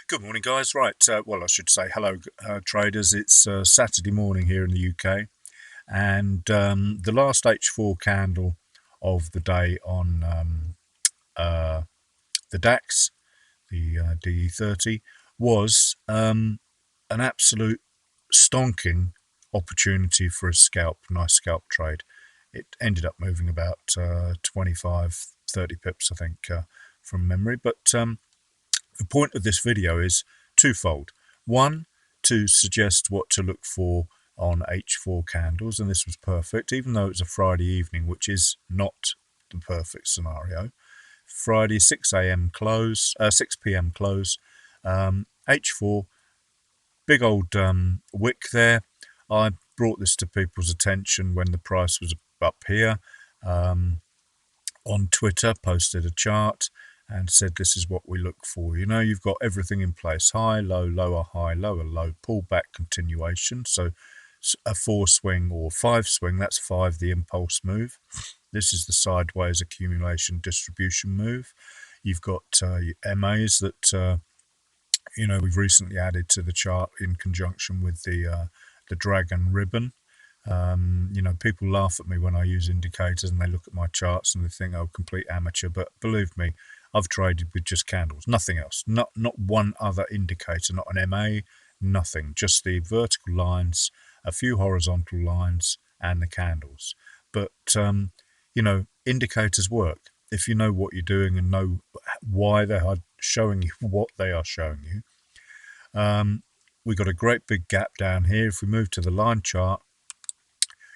Good morning, guys. Right, well, I should say hello, traders. It's Saturday morning here in the UK, and the last H4 candle of the day on the DAX, the DE30, was an absolute stonking opportunity for a nice scalp trade. It ended up moving about 25, 30 pips, I think, from memory, but the point of this video is twofold. One, to suggest what to look for on H4 candles, and this was perfect, even though it's a Friday evening, which is not the perfect scenario. Friday 6 a.m. close, 6 p.m. close, H4, big old wick there. I brought this to people's attention when the price was up here. On Twitter, posted a chart and said this is what we look for. You know, you've got everything in place: high, low, lower, high, lower, low, pullback, continuation. So a 4 swing or 5 swing, that's 5, the impulse move. This is the sideways accumulation distribution move. You've got your MAs that we've recently added to the chart in conjunction with the dragon ribbon. People laugh at me when I use indicators and they look at my charts and they think, oh, complete amateur. But believe me, I've traded with just candles, nothing else, not one other indicator, not an MA, nothing, just the vertical lines, a few horizontal lines, and the candles. But indicators work if you know what you're doing and know why they are showing you what they are showing you. We've got a great big gap down here. If we move to the line chart,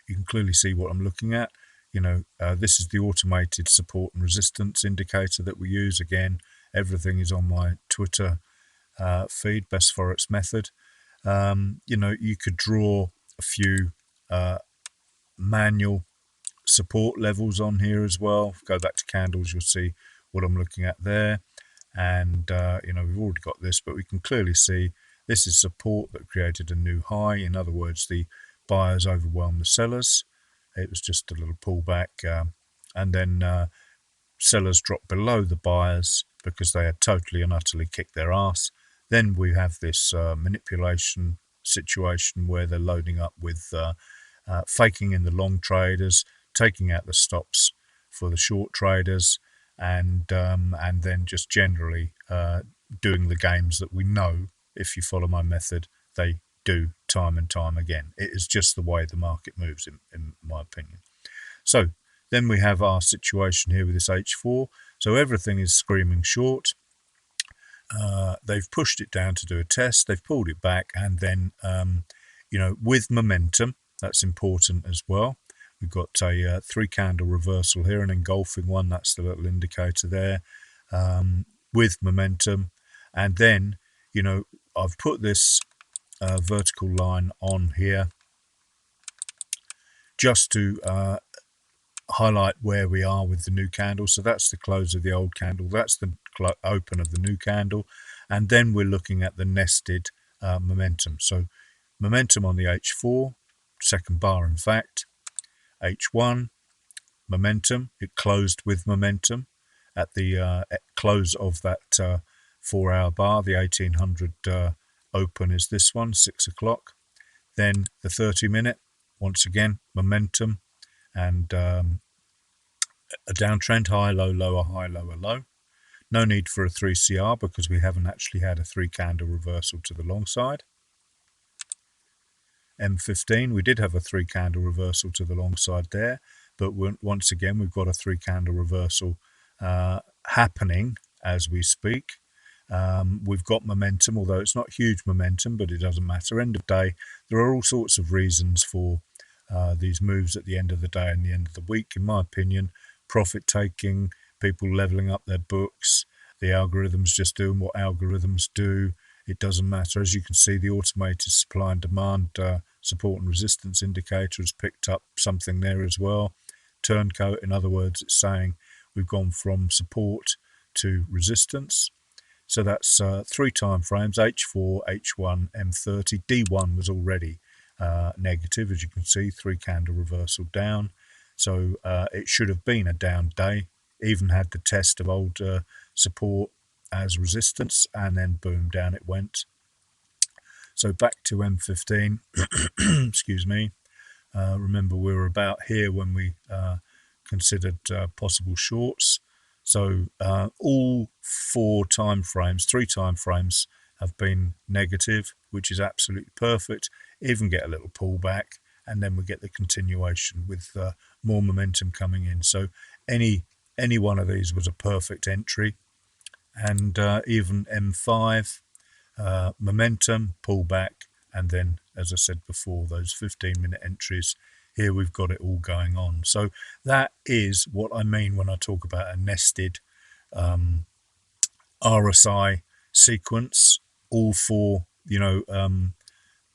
you can clearly see what I'm looking at. This is the automated support and resistance indicator that we use. Again, everything is on my Twitter feed, Best Forex Method. You could draw a few manual support levels on here as well. Go back to candles, you'll see what I'm looking at there. And, we've already got this, but we can clearly see this is support that created a new high. In other words, the buyers overwhelmed the sellers. It was just a little pullback, and then sellers dropped below the buyers because they had totally and utterly kicked their ass. Then we have this manipulation situation where they're loading up with faking in the long traders, taking out the stops for the short traders, and then just generally doing the games that we know, if you follow my method, they do time and time again. It is just the way the market moves, in my opinion. So then we have our situation here with this H4. So everything is screaming short. They've pushed it down to do a test. They've pulled it back, and then with momentum, that's important as well. We've got a 3-candle reversal here, an engulfing one. That's the little indicator there, with momentum. And then, I've put this vertical line on here just to highlight where we are with the new candle. So that's the close of the old candle, that's the open of the new candle, and then we're looking at the nested momentum. So momentum on the H4, second bar in fact, H1, momentum, it closed with momentum at the close of that 4-hour bar. The 1800 open is this one, 6 o'clock. Then the 30-minute, once again, momentum, and a downtrend, high, low, lower, high, lower, low. No need for a 3CR because we haven't actually had a 3-candle reversal to the long side. M15, we did have a 3-candle reversal to the long side there, but once again we've got a 3-candle reversal happening as we speak. We've got momentum, although it's not huge momentum, but it doesn't matter. End of day, there are all sorts of reasons for these moves at the end of the day and the end of the week. In my opinion, profit taking, people leveling up their books, the algorithms just doing what algorithms do. It doesn't matter. As you can see, the automated supply and demand support and resistance indicator has picked up something there as well. Turncoat, in other words, it's saying we've gone from support to resistance. So that's 3 time frames, H4, H1, M30. D1 was already negative, as you can see, 3-candle reversal down. So it should have been a down day, even had the test of old support as resistance, and then boom, down it went. So back to M15, excuse me. Remember, we were about here when we considered possible shorts. So all three time frames have been negative, which is absolutely perfect. Even get a little pullback, and then we get the continuation with more momentum coming in. So any one of these was a perfect entry, and even M5 momentum, pullback, and then, as I said before, those 15-minute entries. Here we've got it all going on. So that is what I mean when I talk about a nested RSI sequence. All four,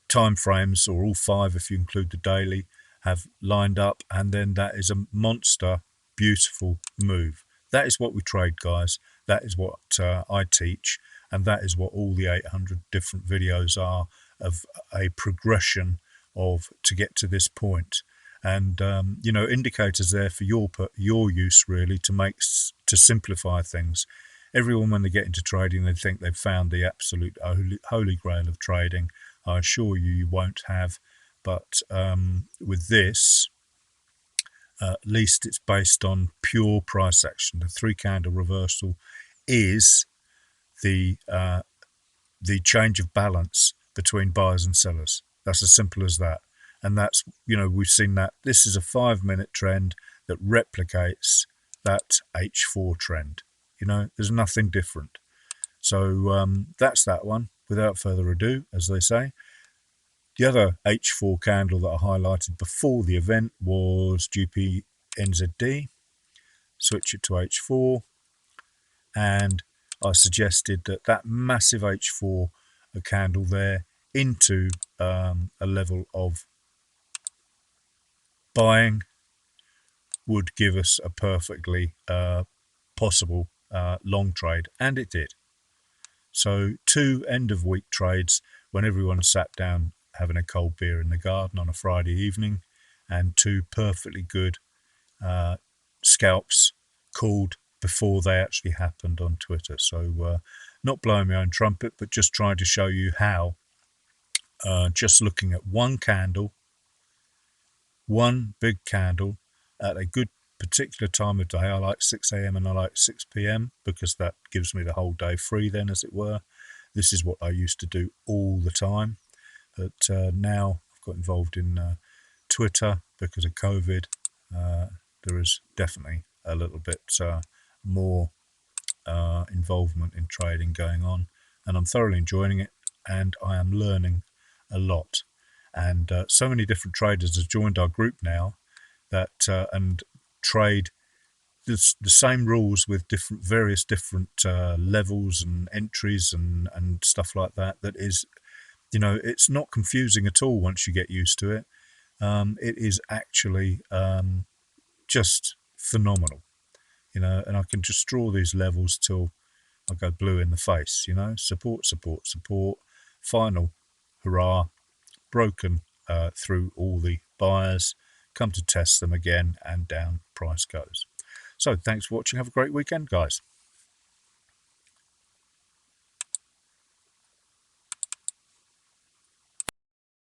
time frames, or all five if you include the daily, have lined up, and then that is a monster, beautiful move. That is what we trade, guys. That is what I teach, and that is what all the 800 different videos are, of a progression of to get to this point. And indicators there for your use, really, to simplify things. Everyone, when they get into trading, they think they've found the absolute holy grail of trading. I assure you, you won't have. But with this, at least it's based on pure price action. The three candle reversal is the change of balance between buyers and sellers. That's as simple as that. And that's, we've seen that. This is a 5-minute trend that replicates that H4 trend. There's nothing different. So that's that one. Without further ado, as they say. The other H4 candle that I highlighted before the event was GPNZD. Switch it to H4, and I suggested that massive H4 candle there into a level of buying would give us a perfectly possible long trade, and it did. So 2 end of week trades when everyone sat down having a cold beer in the garden on a Friday evening, and 2 perfectly good scalps called before they actually happened on Twitter. So not blowing my own trumpet, but just trying to show you how just looking at one candle, one big candle at a good particular time of day. I like 6 a.m. and I like 6 p.m. because that gives me the whole day free then, as it were. This is what I used to do all the time, but now I've got involved in Twitter because of COVID. There is definitely a little bit more involvement in trading going on, and I'm thoroughly enjoying it, and I am learning a lot. And so many different traders have joined our group now that and trade the same rules with various different levels and entries and stuff like that. That is, it's not confusing at all once you get used to it. It is actually just phenomenal, and I can just draw these levels till I go blue in the face, support, support, support, final hurrah, broken through all the buyers, come to test them again, and down price goes. So thanks for watching. Have a great weekend, guys.